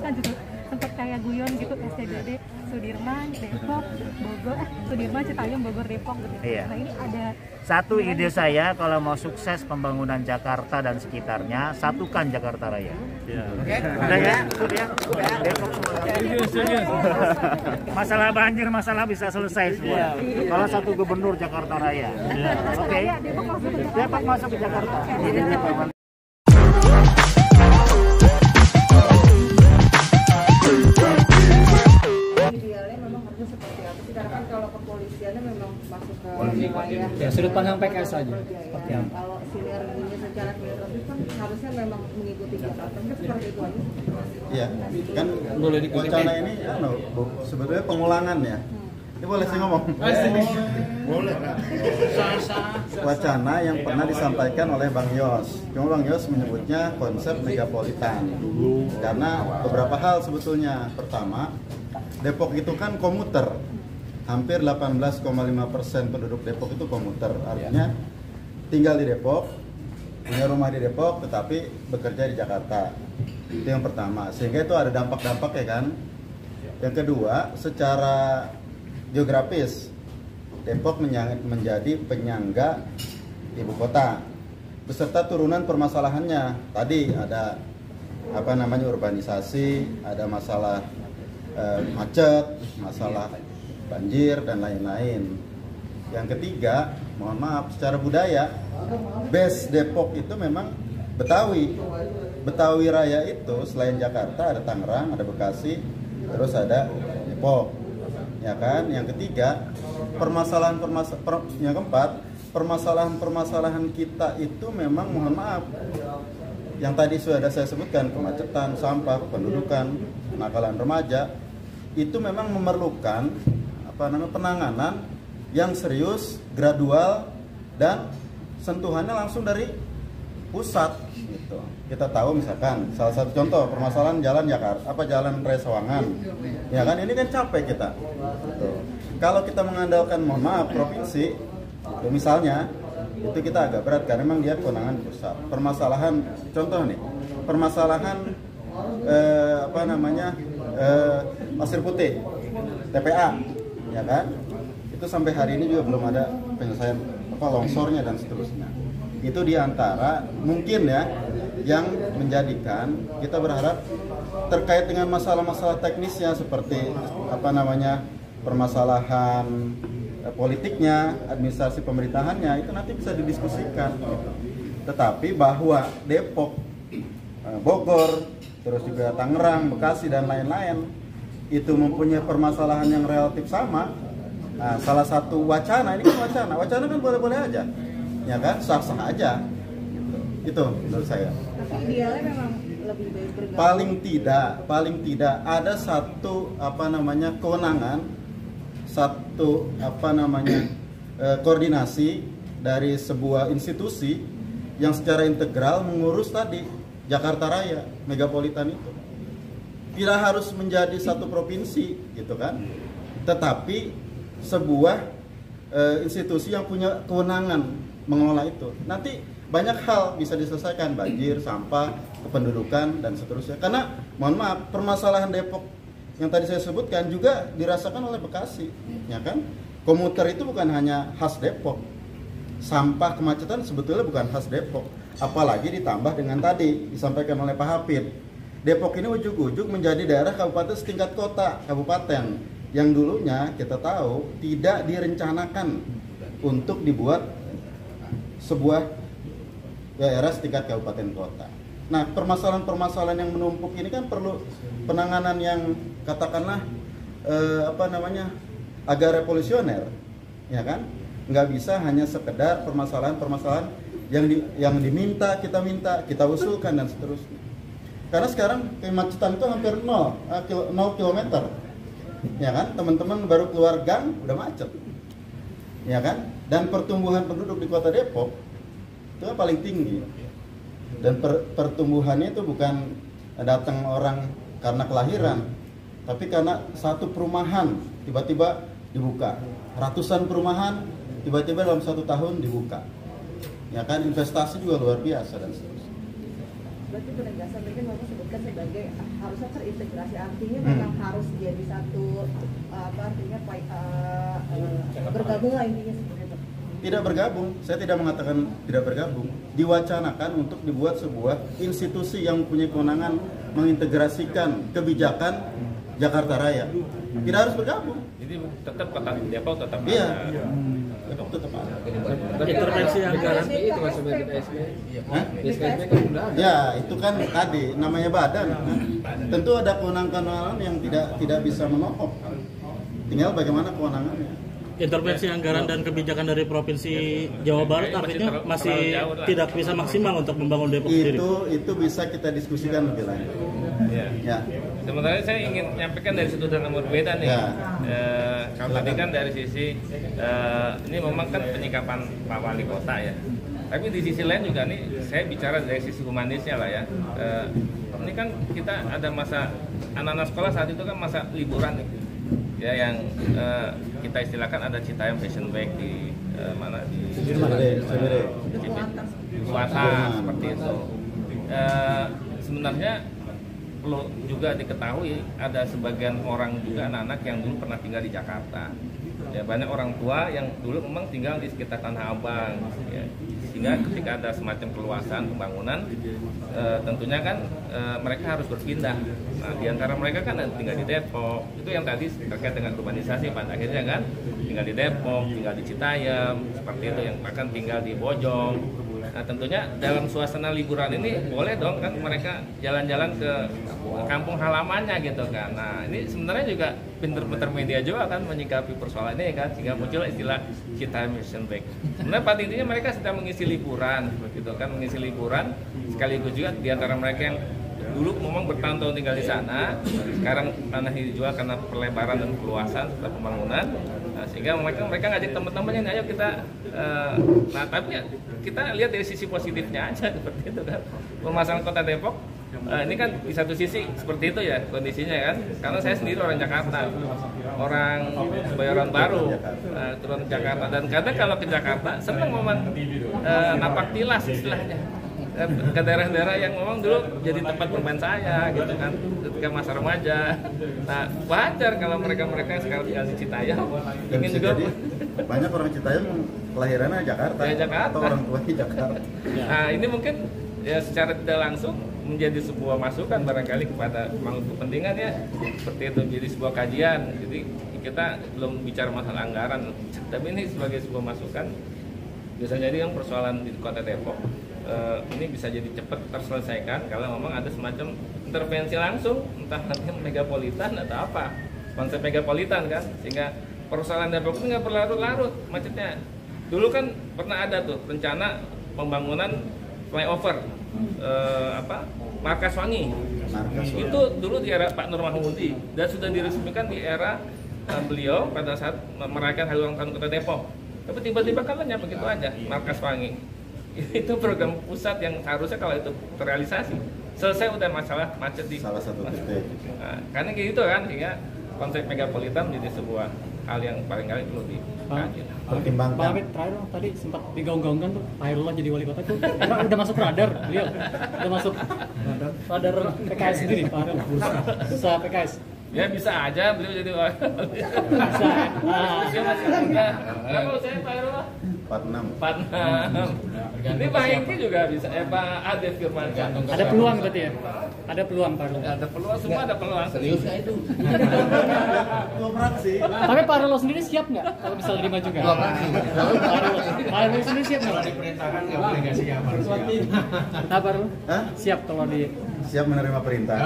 kan juga sempat kayak guyon gitu SCBD Sudirman, Depok, Bogor, Sudirman, Citayam, Bogor, Depok gitu. Iya. Nah ini ada Satu ide saya kalau mau sukses pembangunan Jakarta dan sekitarnya, satukan Jakarta Raya. Oke. Udah ya? Udah. Depok semua. Masalah banjir, masalah bisa selesai semua. Kalau satu gubernur Jakarta Raya. Oke. Depok masuk ke Jakarta. Idealnya memang harusnya seperti apa sih? Karena kan kalau kepolisiannya memang masuk ke wilayah Ya, sudut pandang PKS saja. Seperti apa? Kalau sinerginya secara sinergi kan harusnya memang mengikuti Jakarta. Mungkin seperti itu aja. Iya, kan Boleh dikutip. wacana ini sebetulnya pengulangan ya. Ini boleh sih ngomong? Boleh lah. Wacana yang pernah disampaikan oleh Bang Yos. Cuma Bang Yos menyebutnya konsep megapolitan. Karena beberapa hal sebetulnya. Pertama, Depok itu kan komuter. Hampir 18,5% penduduk Depok itu komuter. Artinya tinggal di Depok, punya rumah di Depok, tetapi bekerja di Jakarta. Itu yang pertama. Sehingga itu ada dampak-dampak ya kan. Yang kedua, secara geografis, Depok menjadi penyangga ibu kota beserta turunan permasalahannya. Tadi ada urbanisasi, ada masalah macet, masalah banjir dan lain-lain. Yang ketiga, mohon maaf, secara budaya base Depok itu memang Betawi. Betawi Raya itu selain Jakarta ada Tangerang, ada Bekasi, terus ada Depok. Ya kan? Yang ketiga, yang keempat, permasalahan kita itu memang mohon maaf yang tadi sudah saya sebutkan, kemacetan, sampah, pendudukan, kenakalan remaja, itu memang memerlukan penanganan yang serius, gradual, dan sentuhannya langsung dari pusat gitu. Kita tahu misalkan salah satu contoh permasalahan jalan jalan Raya Sawangan. Ya kan, ini kan capek kita. Gitu. Kalau kita mengandalkan mohon maaf provinsi, itu misalnya itu kita agak berat karena memang dia kewenangan pusat. Permasalahan contoh nih, permasalahan Pasir Putih, TPA, ya kan? Itu sampai hari ini juga belum ada penyelesaian longsornya dan seterusnya. Itu diantara mungkin ya yang menjadikan kita berharap terkait dengan masalah-masalah teknisnya seperti permasalahan politiknya, administrasi pemerintahannya itu nanti bisa didiskusikan. Tetapi bahwa Depok, Bogor, terus juga Tangerang, Bekasi dan lain-lain itu mempunyai permasalahan yang relatif sama. Nah, salah satu wacana, ini kan wacana kan boleh-boleh aja, ya kan, sah-sah aja. Itu menurut saya. Tapi idealnya memang lebih baik bergabung. Paling tidak ada satu kewenangan, satu koordinasi dari sebuah institusi yang secara integral mengurus tadi Jakarta Raya, megapolitan itu. Tidak harus menjadi satu provinsi gitu kan, tetapi sebuah institusi yang punya kewenangan mengelola itu. Nanti banyak hal bisa diselesaikan, banjir, sampah, kependudukan dan seterusnya. Karena mohon maaf, permasalahan Depok yang tadi saya sebutkan juga dirasakan oleh Bekasi, ya kan? Komuter itu bukan hanya khas Depok. Sampah, kemacetan sebetulnya bukan khas Depok. Apalagi ditambah dengan tadi disampaikan oleh Pak Hafid. Depok ini ujug-ujug menjadi daerah kabupaten setingkat kota, kabupaten yang dulunya kita tahu tidak direncanakan untuk dibuat sebuah daerah setingkat kabupaten kota. Nah, permasalahan-permasalahan yang menumpuk ini kan perlu penanganan yang katakanlah agak revolusioner, ya kan? Nggak bisa hanya sekedar permasalahan-permasalahan yang diminta, kita usulkan dan seterusnya. Karena sekarang kemacetan itu hampir 0 kilometer, ya kan? Teman-teman baru keluar gang udah macet, ya kan? Dan pertumbuhan penduduk di kota Depok itu paling tinggi. Dan pertumbuhannya itu bukan datang orang karena kelahiran, tapi karena satu perumahan tiba-tiba dibuka, ratusan perumahan tiba-tiba dalam 1 tahun dibuka, ya kan? Investasi juga luar biasa dan seterusnya. berarti penegasan tadi kan Bapak sebutkan sebagai harusnya terintegrasi, artinya memang harus jadi satu artinya bergabung lah intinya seperti itu. Tidak bergabung, saya tidak mengatakan tidak bergabung. Diwacanakan untuk dibuat sebuah institusi yang punya kewenangan mengintegrasikan kebijakan Jakarta Raya. Tidak harus bergabung. Jadi tetap kota Depok tetap Iya. ada. Tetap ada. Intervensi anggaran itu maksudnya Hah? Ya, itu kan tadi namanya badan. Tentu ada kewenangan-kewenangan yang tidak bisa menokok. Tinggal bagaimana kewenangannya. Intervensi anggaran dan kebijakan dari Provinsi Jawa Barat artinya masih tidak bisa maksimal untuk membangun Depok sendiri. Itu bisa kita diskusikan lebih lanjut. Ya. Ya. Sementara saya ingin menyampaikan dari sudut yang berbeda nih. Ya. Kalau tadi kan dari sisi ini memang kan penyikapan Pak Wali Kota ya. Tapi di sisi lain juga nih saya bicara dari sisi humanisnya lah ya. Ini kan kita ada masa anak-anak sekolah saat itu kan masa liburan nih. Ya yang kita istilahkan ada Citayam Fashion Week di mana di Selatan seperti itu. Sebenarnya perlu juga diketahui ada sebagian orang juga anak-anak yang dulu pernah tinggal di Jakarta. Ya banyak orang tua yang dulu memang tinggal di sekitar Tanah Abang. Ya. Sehingga ketika ada semacam perluasan pembangunan, tentunya kan mereka harus berpindah. Nah, di antara mereka kan tinggal di Depok. Itu yang tadi terkait dengan urbanisasi pada akhirnya kan tinggal di Depok, tinggal di Citayam, seperti itu yang bahkan tinggal di Bojong. Nah, tentunya dalam suasana liburan ini boleh dong kan mereka jalan-jalan ke kampung halamannya gitu kan. Nah, ini sebenarnya juga pinter-pinter media juga kan menyikapi persoalan ini kan, sehingga muncul istilah Citayam Fashion Week. Sebenarnya pada intinya mereka sedang mengisi liburan gitu kan, mengisi liburan sekaligus juga di antara mereka yang dulu memang bertahun-tahun tinggal di sana, sekarang tanah ini dijual karena perlebaran dan perluasan setelah pembangunan. Nah, sehingga mereka ngajak teman-temannya, ayo kita nah tapi kita lihat dari sisi positifnya aja seperti itu kan. Pemasangan Kota Depok ini kan di satu sisi seperti itu ya kondisinya kan, karena saya sendiri orang Jakarta, orang Kebayoran Baru, turun Jakarta, dan kadang kalau ke Jakarta senang momen napak tilas istilahnya ke daerah-daerah yang memang dulu jadi tempat bermain saya gitu kan ketika masa remaja. Nah wajar kalau mereka-mereka yang sekarang tinggal di Citayam ingin juga jadi, banyak orang Citayam kelahirannya Jakarta, ya, Jakarta atau orang tua di Jakarta. Nah ini mungkin ya secara tidak langsung menjadi sebuah masukan barangkali kepada pemangku kepentingan ya, seperti itu jadi sebuah kajian. Jadi kita belum bicara masalah anggaran, tapi ini sebagai sebuah masukan. Bisa jadi yang persoalan di Kota Depok ini bisa jadi cepat terselesaikan kalau memang ada semacam intervensi langsung, entah nanti megapolitan atau apa, konsep megapolitan kan, sehingga persoalan Depok ini nggak berlarut-larut macetnya. Dulu kan pernah ada tuh rencana pembangunan flyover Markaswangi. Itu dulu di era Pak Nur Mahmudi dan sudah diresmikan di era beliau pada saat merayakan hari ulang tahun Kota Depok. Tapi tiba-tiba kan lenyap begitu aja Markaswangi. Itu program pusat yang seharusnya kalau itu terrealisasi selesai udah masalah macet di salah satu titik. Nah, karena gitu kan, sehingga konsep megapolitan menjadi sebuah hal yang paling kali perlu dikaji. Pertimbangkan. Pak Amit, terakhir dong, tadi sempat digaung-gaungkan tuh Pak Hairullah jadi wali kota tuh udah masuk radar beliau, udah masuk radar PKS sendiri Pak Hairullah, bursa PKS. Ya bisa aja beliau jadi wali. Bisa. Usia masih muda. Berapa usianya Pak Hairullah? 46. Ini Pak Hengki juga bisa, Pak Ade Firmansyah. Ada peluang berarti ya? Ada peluang Pak Hairullah. Ada peluang, semua ada peluang. Serius itu. Tapi Pak Hairullah sendiri siap nggak kalau misalnya dimajukan? Pak Hairullah sendiri siap nggak? Diperintahkan nggak boleh nggak siap. Nah, Pak Hairullah siap kalau di Siap menerima perintah.